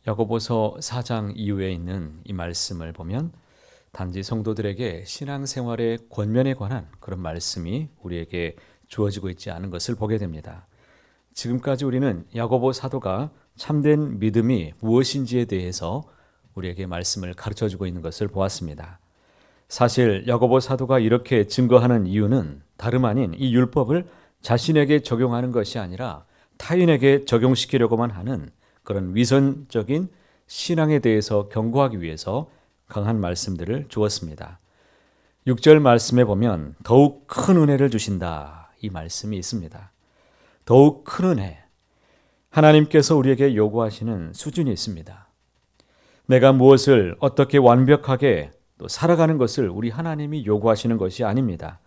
야고보서 4장 이후에 있는 이 말씀을 보면 단지 성도들에게 신앙생활의 권면에 관한 그런 말씀이 우리에게 주어지고 있지 않은 것을 보게 됩니다. 지금까지 우리는 야고보 사도가 참된 믿음이 무엇인지에 대해서 우리에게 말씀을 가르쳐주고 있는 것을 보았습니다. 사실 야고보 사도가 이렇게 증거하는 이유는 다름 아닌 이 율법을 자신에게 적용하는 것이 아니라 타인에게 적용시키려고만 하는 그런 위선적인 신앙에 대해서 경고하기 위해서 강한 말씀들을 주었습니다. 6절 말씀에 보면 더욱 큰 은혜를 주신다, 이 말씀이 있습니다. 더욱 큰 은혜, 하나님께서 우리에게 요구하시는 수준이 있습니다. 내가 무엇을 어떻게 완벽하게 또 살아가는 것을 우리 하나님이 요구하시는 것이 아닙니다.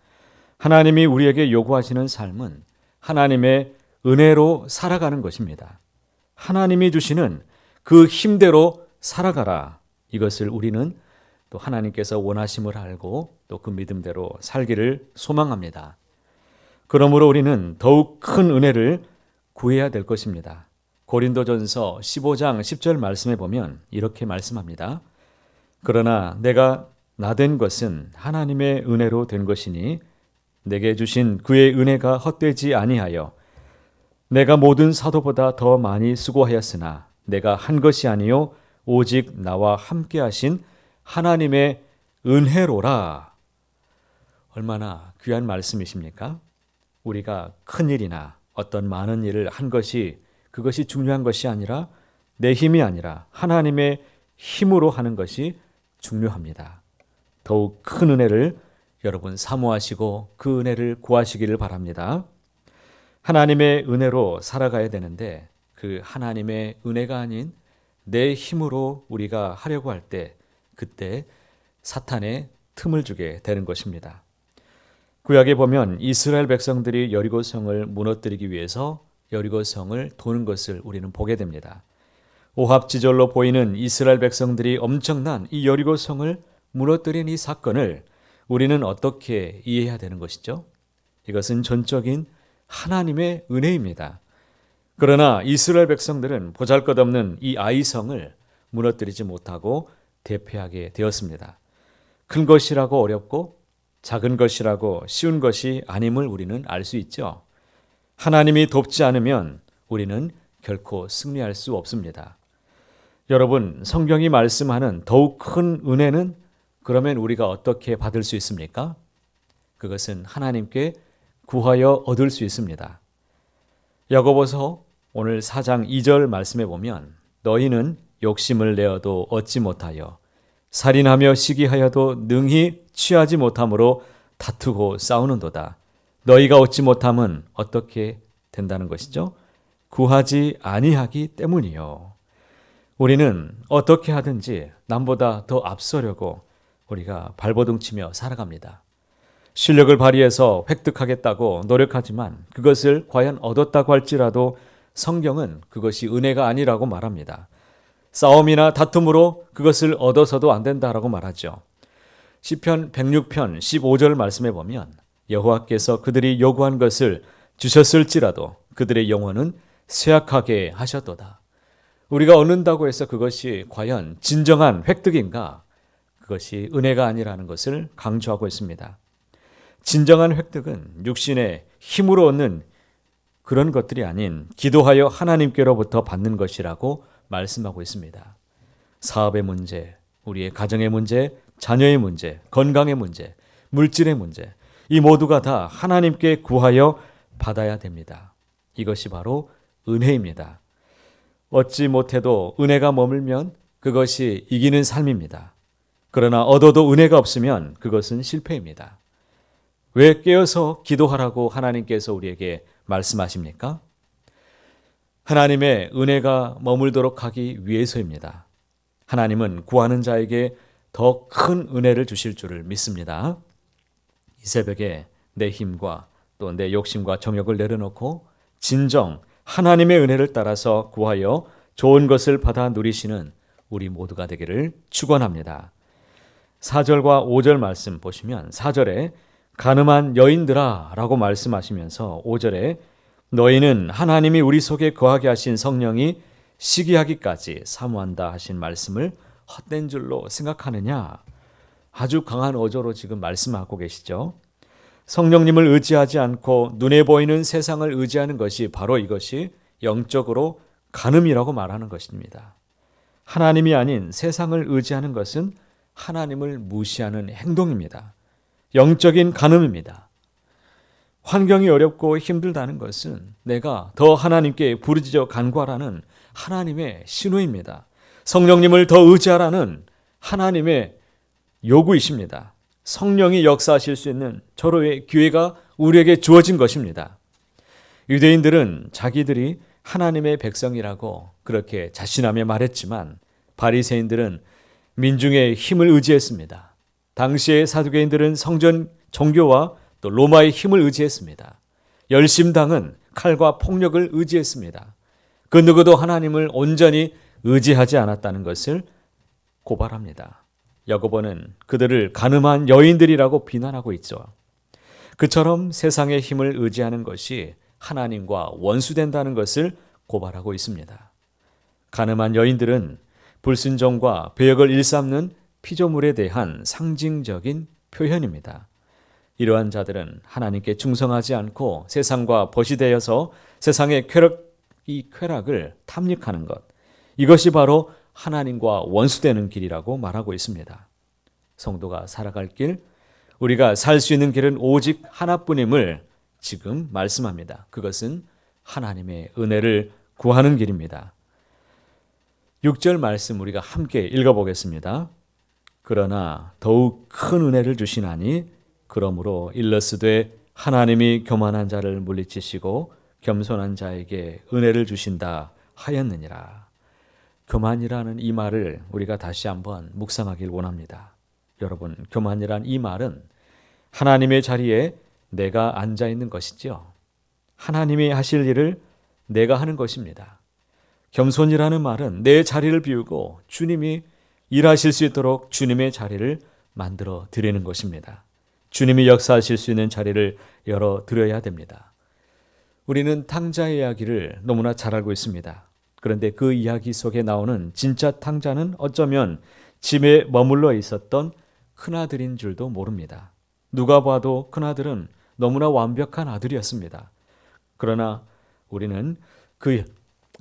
하나님이 우리에게 요구하시는 삶은 하나님의 은혜로 살아가는 것입니다. 하나님이 주시는 그 힘대로 살아가라. 이것을 우리는 또 하나님께서 원하심을 알고 또 그 믿음대로 살기를 소망합니다. 그러므로 우리는 더욱 큰 은혜를 구해야 될 것입니다. 고린도전서 15장 10절 말씀에 보면 이렇게 말씀합니다. 그러나 내가 나된 것은 하나님의 은혜로 된 것이니 내게 주신 그의 은혜가 헛되지 아니하여 내가 모든 사도보다 더 많이 수고하였으나 내가 한 것이 아니요 오직 나와 함께 하신 하나님의 은혜로라. 얼마나 귀한 말씀이십니까? 우리가 큰 일이나 어떤 많은 일을 한 것이 그것이 중요한 것이 아니라 내 힘이 아니라 하나님의 힘으로 하는 것이 중요합니다. 더욱 큰 은혜를 여러분 사모하시고 그 은혜를 구하시기를 바랍니다. 하나님의 은혜로 살아가야 되는데 그 하나님의 은혜가 아닌 내 힘으로 우리가 하려고 할 때 그때 사탄의 틈을 주게 되는 것입니다. 구약에 보면 이스라엘 백성들이 여리고성을 무너뜨리기 위해서 여리고성을 도는 것을 우리는 보게 됩니다. 오합지졸로 보이는 이스라엘 백성들이 엄청난 이 여리고성을 무너뜨린 이 사건을 우리는 어떻게 이해해야 되는 것이죠? 이것은 전적인 하나님의 은혜입니다. 그러나 이스라엘 백성들은 보잘것없는 이 아이성을 무너뜨리지 못하고 대패하게 되었습니다. 큰 것이라고 어렵고 작은 것이라고 쉬운 것이 아님을 우리는 알 수 있죠. 하나님이 돕지 않으면 우리는 결코 승리할 수 없습니다. 여러분, 성경이 말씀하는 더욱 큰 은혜는 그러면 우리가 어떻게 받을 수 있습니까? 그것은 하나님께 구하여 얻을 수 있습니다. 야고보서 오늘 4장 2절 말씀에 보면 너희는 욕심을 내어도 얻지 못하여 살인하며 시기하여도 능히 취하지 못함으로 다투고 싸우는도다. 너희가 얻지 못함은 어떻게 된다는 것이죠? 구하지 아니하기 때문이요. 우리는 어떻게 하든지 남보다 더 앞서려고 우리가 발버둥치며 살아갑니다. 실력을 발휘해서 획득하겠다고 노력하지만 그것을 과연 얻었다고 할지라도 성경은 그것이 은혜가 아니라고 말합니다. 싸움이나 다툼으로 그것을 얻어서도 안 된다라고 말하죠. 시편 106편 15절 말씀에 보면 여호와께서 그들이 요구한 것을 주셨을지라도 그들의 영혼은 쇠약하게 하셨도다. 우리가 얻는다고 해서 그것이 과연 진정한 획득인가? 그것이 은혜가 아니라는 것을 강조하고 있습니다. 진정한 획득은 육신의 힘으로 얻는 그런 것들이 아닌 기도하여 하나님께로부터 받는 것이라고 말씀하고 있습니다. 사업의 문제, 우리의 가정의 문제, 자녀의 문제, 건강의 문제, 물질의 문제, 이 모두가 다 하나님께 구하여 받아야 됩니다. 이것이 바로 은혜입니다. 얻지 못해도 은혜가 머물면 그것이 이기는 삶입니다. 그러나 얻어도 은혜가 없으면 그것은 실패입니다. 왜 깨어서 기도하라고 하나님께서 우리에게 말씀하십니까? 하나님의 은혜가 머물도록 하기 위해서입니다. 하나님은 구하는 자에게 더 큰 은혜를 주실 줄을 믿습니다. 이 새벽에 내 힘과 또 내 욕심과 정욕을 내려놓고 진정 하나님의 은혜를 따라서 구하여 좋은 것을 받아 누리시는 우리 모두가 되기를 축원합니다. 4절과 5절 말씀 보시면 4절에 가늠한 여인들아 라고 말씀하시면서 5절에 너희는 하나님이 우리 속에 거하게 하신 성령이 시기하기까지 사모한다 하신 말씀을 헛된 줄로 생각하느냐? 아주 강한 어조로 지금 말씀하고 계시죠. 성령님을 의지하지 않고 눈에 보이는 세상을 의지하는 것이 바로 이것이 영적으로 간음이라고 말하는 것입니다. 하나님이 아닌 세상을 의지하는 것은 하나님을 무시하는 행동입니다. 영적인 간음입니다. 환경이 어렵고 힘들다는 것은 내가 더 하나님께 부르짖어 간구하라는 하나님의 신호입니다. 성령님을 더 의지하라는 하나님의 요구이십니다. 성령이 역사하실 수 있는 절호의 기회가 우리에게 주어진 것입니다. 유대인들은 자기들이 하나님의 백성이라고 그렇게 자신하며 말했지만 바리새인들은 민중의 힘을 의지했습니다. 당시의 사두개인들은 성전 종교와 또 로마의 힘을 의지했습니다. 열심당은 칼과 폭력을 의지했습니다. 그 누구도 하나님을 온전히 의지하지 않았다는 것을 고발합니다. 야고보는 그들을 간음한 여인들이라고 비난하고 있죠. 그처럼 세상의 힘을 의지하는 것이 하나님과 원수된다는 것을 고발하고 있습니다. 간음한 여인들은 불순종과 배역을 일삼는 피조물에 대한 상징적인 표현입니다. 이러한 자들은 하나님께 충성하지 않고 세상과 벗이 되어서 세상의 쾌락을 탐닉하는 것, 이것이 바로 하나님과 원수되는 길이라고 말하고 있습니다. 성도가 살아갈 길, 우리가 살 수 있는 길은 오직 하나뿐임을 지금 말씀합니다. 그것은 하나님의 은혜를 구하는 길입니다. 6절 말씀 우리가 함께 읽어보겠습니다. 그러나 더욱 큰 은혜를 주시나니 그러므로 일러스되 하나님이 교만한 자를 물리치시고 겸손한 자에게 은혜를 주신다 하였느니라. 교만이라는 이 말을 우리가 다시 한번 묵상하길 원합니다. 여러분, 교만이란 이 말은 하나님의 자리에 내가 앉아 있는 것이죠. 하나님이 하실 일을 내가 하는 것입니다. 겸손이라는 말은 내 자리를 비우고 주님이 일하실 수 있도록 주님의 자리를 만들어 드리는 것입니다. 주님이 역사하실 수 있는 자리를 열어 드려야 됩니다. 우리는 탕자의 이야기를 너무나 잘 알고 있습니다. 그런데 그 이야기 속에 나오는 진짜 탕자는 어쩌면 집에 머물러 있었던 큰아들인 줄도 모릅니다. 누가 봐도 큰아들은 너무나 완벽한 아들이었습니다. 그러나 우리는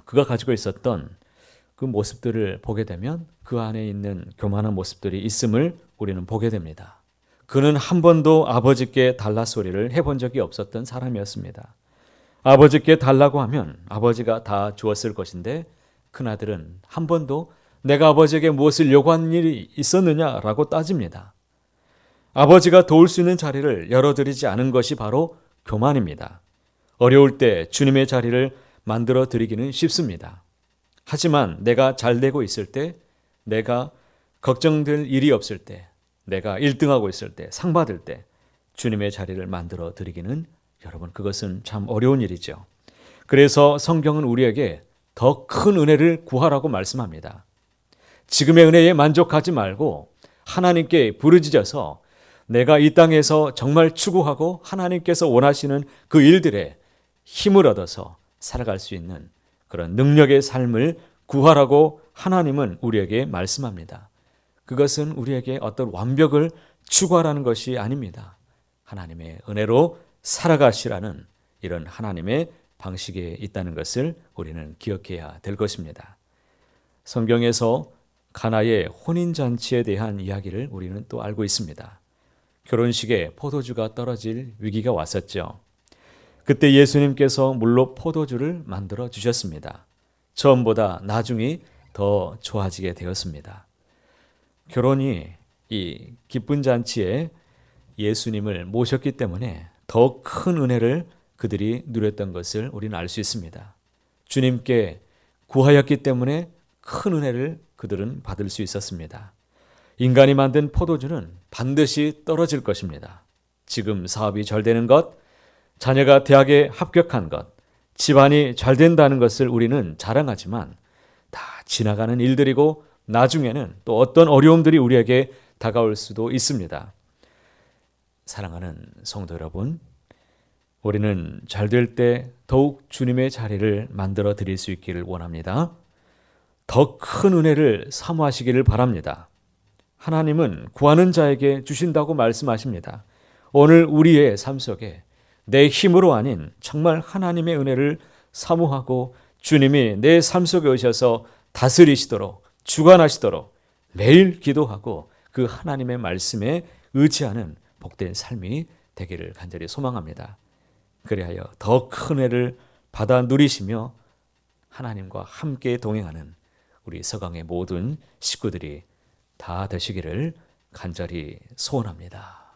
그가 가지고 있었던 그 모습들을 보게 되면 그 안에 있는 교만한 모습들이 있음을 우리는 보게 됩니다. 그는 한 번도 아버지께 달라 소리를 해본 적이 없었던 사람이었습니다. 아버지께 달라고 하면 아버지가 다 주었을 것인데 큰아들은 한 번도 내가 아버지에게 무엇을 요구한 일이 있었느냐라고 따집니다. 아버지가 도울 수 있는 자리를 열어드리지 않은 것이 바로 교만입니다. 어려울 때 주님의 자리를 만들어 드리기는 쉽습니다. 하지만 내가 잘 되고 있을 때, 내가 걱정될 일이 없을 때, 내가 1등하고 있을 때, 상 받을 때 주님의 자리를 만들어 드리기는 여러분 그것은 참 어려운 일이죠. 그래서 성경은 우리에게 더 큰 은혜를 구하라고 말씀합니다. 지금의 은혜에 만족하지 말고 하나님께 부르짖어서 내가 이 땅에서 정말 추구하고 하나님께서 원하시는 그 일들에 힘을 얻어서 살아갈 수 있는 그런 능력의 삶을 구하라고 하나님은 우리에게 말씀합니다. 그것은 우리에게 어떤 완벽을 추구하라는 것이 아닙니다. 하나님의 은혜로 살아가시라는 이런 하나님의 방식에 있다는 것을 우리는 기억해야 될 것입니다. 성경에서 가나의 혼인잔치에 대한 이야기를 우리는 또 알고 있습니다. 결혼식에 포도주가 떨어질 위기가 왔었죠. 그때 예수님께서 물로 포도주를 만들어 주셨습니다. 처음보다 나중이 더 좋아지게 되었습니다. 결혼이 이 기쁜 잔치에 예수님을 모셨기 때문에 더 큰 은혜를 그들이 누렸던 것을 우리는 알 수 있습니다. 주님께 구하였기 때문에 큰 은혜를 그들은 받을 수 있었습니다. 인간이 만든 포도주는 반드시 떨어질 것입니다. 지금 사업이 잘 되는 것, 자녀가 대학에 합격한 것, 집안이 잘 된다는 것을 우리는 자랑하지만 다 지나가는 일들이고 나중에는 또 어떤 어려움들이 우리에게 다가올 수도 있습니다. 사랑하는 성도 여러분, 우리는 잘 될 때 더욱 주님의 자리를 만들어 드릴 수 있기를 원합니다. 더 큰 은혜를 사모하시기를 바랍니다. 하나님은 구하는 자에게 주신다고 말씀하십니다. 오늘 우리의 삶 속에 내 힘으로 아닌 정말 하나님의 은혜를 사모하고 주님이 내 삶 속에 오셔서 다스리시도록 주관하시도록 매일 기도하고 그 하나님의 말씀에 의지하는 복된 삶이 되기를 간절히 소망합니다. 그리하여 더 큰 은혜를 받아 누리시며 하나님과 함께 동행하는 우리 서강의 모든 식구들이 다 되시기를 간절히 소원합니다.